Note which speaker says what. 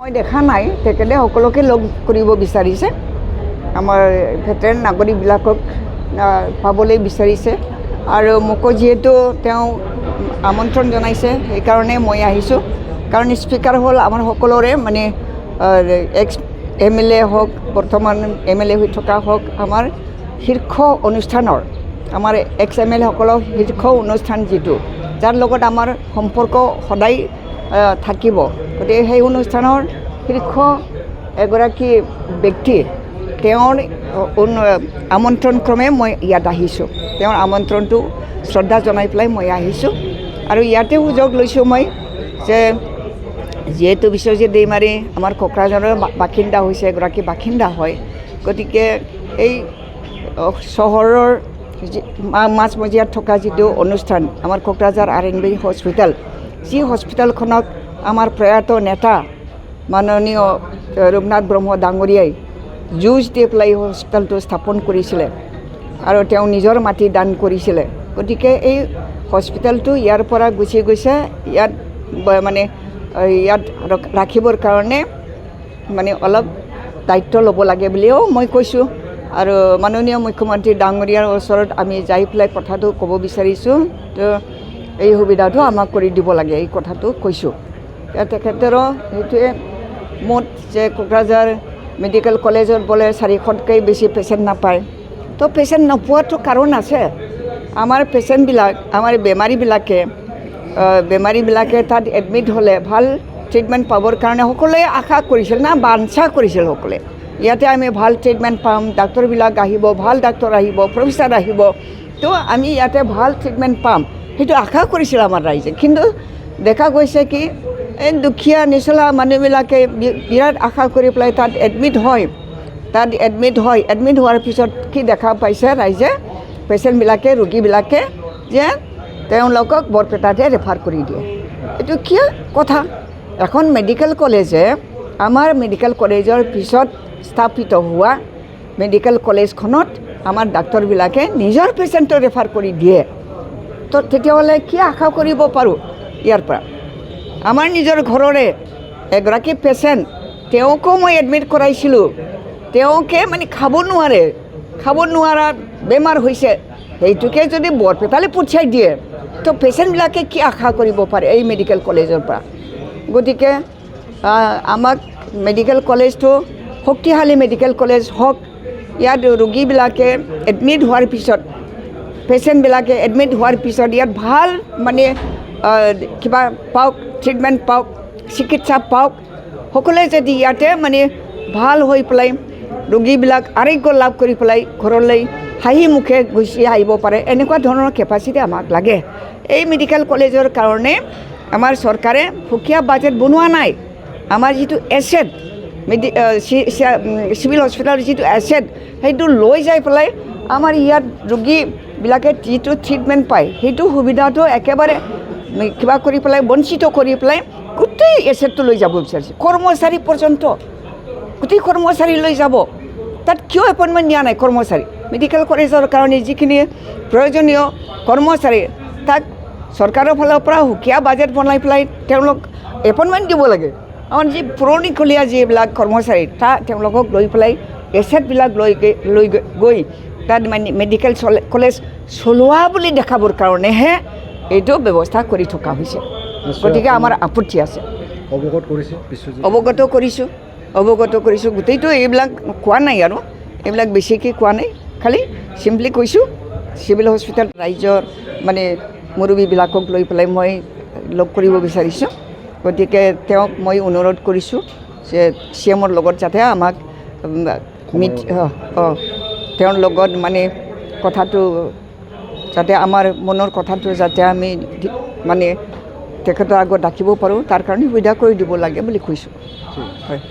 Speaker 1: মই দেখা নাই তেখেতে সকলোকে লগ কৰিব বিচাৰিছে আমাৰ ভেটেৰান নাগৰিকবিলাকক পাবলৈ বিচাৰিছে আৰু মোকো যিহেতু তেওঁ আমন্ত্ৰণ জনাইছে সেইকাৰণে মই আহিছোঁ কাৰণ স্পিকাৰ হ'ল আমাৰ সকলোৰে মানে এক্স MLA হওক বৰ্তমান MLA হৈ থকা হওক আমাৰ শীৰ্ষ অনুষ্ঠানৰ আমাৰ এক্স MLA সকলৰ শীৰ্ষ অনুষ্ঠান যিটো যাৰ লগত আমাৰ সম্পৰ্ক সদায় থাকিব গতিকে সেই অনুষ্ঠানৰ শীৰ্ষ এগৰাকী ব্যক্তি তেওঁৰ আমন্ত্ৰণ ক্ৰমে মই ইয়াত আহিছোঁ তেওঁৰ আমন্ত্ৰণটো শ্ৰদ্ধা জনাই পেলাই মই আহিছোঁ আৰু ইয়াতে সুযোগ লৈছোঁ মই যে যিহেতু বিশ্বজিৎ দৈমাৰী আমাৰ কোকৰাঝাৰৰ বাসিন্দা হৈছে এগৰাকী বাসিন্দা হয় গতিকে এই চহৰৰ মাজমজিয়াত থকা যিটো অনুষ্ঠান আমাৰ কোকৰাঝাৰ RNB হস্পিটেল যি হস্পিটেলখনক আমাৰ প্ৰয়াত নেতা মাননীয় ৰঘুনাথ ব্ৰহ্ম ডাঙৰীয়াই যুঁজ দি পেলাই হস্পিটেলটো স্থাপন কৰিছিলে আৰু তেওঁ নিজৰ মাটি দান কৰিছিলে গতিকে এই হস্পিটেলটো ইয়াৰ পৰা গুচি গৈছে ইয়াত মানে ইয়াত ৰাখিবৰ কাৰণে মানে অলপ দায়িত্ব ল'ব লাগে বুলিও মই কৈছোঁ আৰু মাননীয় মুখ্যমন্ত্ৰী ডাঙৰীয়াৰ ওচৰত আমি যাই পেলাই কথাটো ক'ব বিচাৰিছোঁ তো এই সুবিধাটো আমাক কৰি দিব লাগে এই কথাটো কৈছোঁ তেখেতৰো সেইটোৱে মুঠ যে কোকৰাঝাৰ মেডিকেল কলেজত বোলে 400তকৈ বেছি পেচেণ্ট নাপায় তো পেচেণ্ট নোপোৱাটো কাৰণ আছে আমাৰ পেচেণ্টবিলাক আমাৰ বেমাৰীবিলাকে তাত এডমিট হ'লে ভাল ট্ৰিটমেণ্ট পাবৰ কাৰণে সকলোৱে আশা কৰিছিল না বাঞ্ছা কৰিছিল সকলোৱে ইয়াতে আমি ভাল ট্ৰিটমেণ্ট পাম ডাক্তৰবিলাক আহিব ভাল ডাক্তৰ আহিব প্ৰফেচাৰ আহিব তো আমি ইয়াতে ভাল ট্ৰিটমেণ্ট পাম সেইটো আশা কৰিছিল আমাৰ ৰাইজে কিন্তু দেখা গৈছে কি এই দুখীয়া নিচলা মানুহবিলাকে বিৰাট আশা কৰি পেলাই তাত এডমিট হোৱাৰ পিছত কি দেখা পাইছে ৰাইজে পেচেণ্টবিলাকে ৰোগীবিলাকে যে তেওঁলোকক বৰপেটাতে ৰেফাৰ কৰি দিয়ে এইটো কি কথা এখন মেডিকেল কলেজে আমাৰ মেডিকেল কলেজৰ পিছত স্থাপিত হোৱা মেডিকেল কলেজখনত আমাৰ ডাক্তৰবিলাকে নিজৰ পেচেণ্টক ৰেফাৰ কৰি দিয়ে তো তেতিয়াহ'লে কি আশা কৰিব পাৰোঁ ইয়াৰ পৰা আমাৰ নিজৰ ঘৰৰে এগৰাকী পেচেণ্ট তেওঁকো মই এডমিট কৰাইছিলোঁ তেওঁকে মানে খাব নোৱাৰা বেমাৰ হৈছে সেইটোকে যদি বৰপেটালৈ পঠিয়াই দিয়ে তো পেচেণ্টবিলাকে কি আশা কৰিব পাৰে এই মেডিকেল কলেজৰ পৰা গতিকে আমাক মেডিকেল কলেজটো শক্তিশালী মেডিকেল কলেজ হওক ইয়াত ৰোগীবিলাকে এডমিট হোৱাৰ পিছত পেচেণ্টবিলাকে এডমিট হোৱাৰ পিছত ইয়াত ভাল মানে কিবা পাওক ট্ৰিটমেণ্ট পাওক চিকিৎসা পাওক সকলোৱে যদি ইয়াতে মানে ভাল হৈ পেলাই ৰোগীবিলাক আৰোগ্য লাভ কৰি পেলাই ঘৰলৈ হাঁহি মুখে গুচি আহিব পাৰে এনেকুৱা ধৰণৰ কেপাচিটি আমাক লাগে এই মেডিকেল কলেজৰ কাৰণে আমাৰ চৰকাৰে সুকীয়া বাজেট বনোৱা নাই আমাৰ যিটো এছেট চিভিল হস্পিটেলৰ যিটো এছেট সেইটো লৈ যাই পেলাই আমাৰ ইয়াত ৰোগীবিলাকে যিটো ট্ৰিটমেণ্ট পায় সেইটো সুবিধাটো একেবাৰে কিবা কৰি পেলাই বঞ্চিত কৰি পেলাই গোটেই এছেটটো লৈ যাব বিচাৰিছে কৰ্মচাৰী পৰ্যন্ত গোটেই কৰ্মচাৰী লৈ যাব তাত কিয় এপইণ্টমেণ্ট দিয়া নাই কৰ্মচাৰী মেডিকেল কলেজৰ কাৰণে যিখিনি প্ৰয়োজনীয় কৰ্মচাৰী তাক চৰকাৰৰ ফালৰ পৰা সুকীয়া বাজেট বনাই পেলাই তেওঁলোক এপইণ্টমেণ্ট দিব লাগে আমাৰ যি পুৰণিকলীয়া যিবিলাক কৰ্মচাৰী তেওঁলোকক লৈ পেলাই এছেটবিলাক লৈ গৈ তাত মেডিকেল কলেজ চলোৱা বুলি দেখাবৰ কাৰণেহে এইটো ব্যৱস্থা কৰি থকা হৈছে গতিকে আমাৰ আপত্তি আছে অৱগত কৰিছোঁ গোটেইটো এইবিলাক কোৱা নাই আৰু এইবিলাক বেছিকৈ কোৱা নাই খালি চিম্পলি কৈছোঁ চিভিল হস্পিটেল ৰাইজৰ মানে মুৰব্বীবিলাকক লৈ পেলাই মই লগ কৰিব বিচাৰিছোঁ গতিকে তেওঁক মই অনুৰোধ কৰিছোঁ যে CMৰ লগত যাতে আমাক তেওঁৰ লগত মানে কথাটো যাতে আমাৰ মনৰ কথাটো যাতে আমি মানে তেখেতৰ আগত ৰাখিব পাৰোঁ তাৰ কাৰণে সুবিধা কৰি দিব লাগে বুলি কৈছোঁ হয়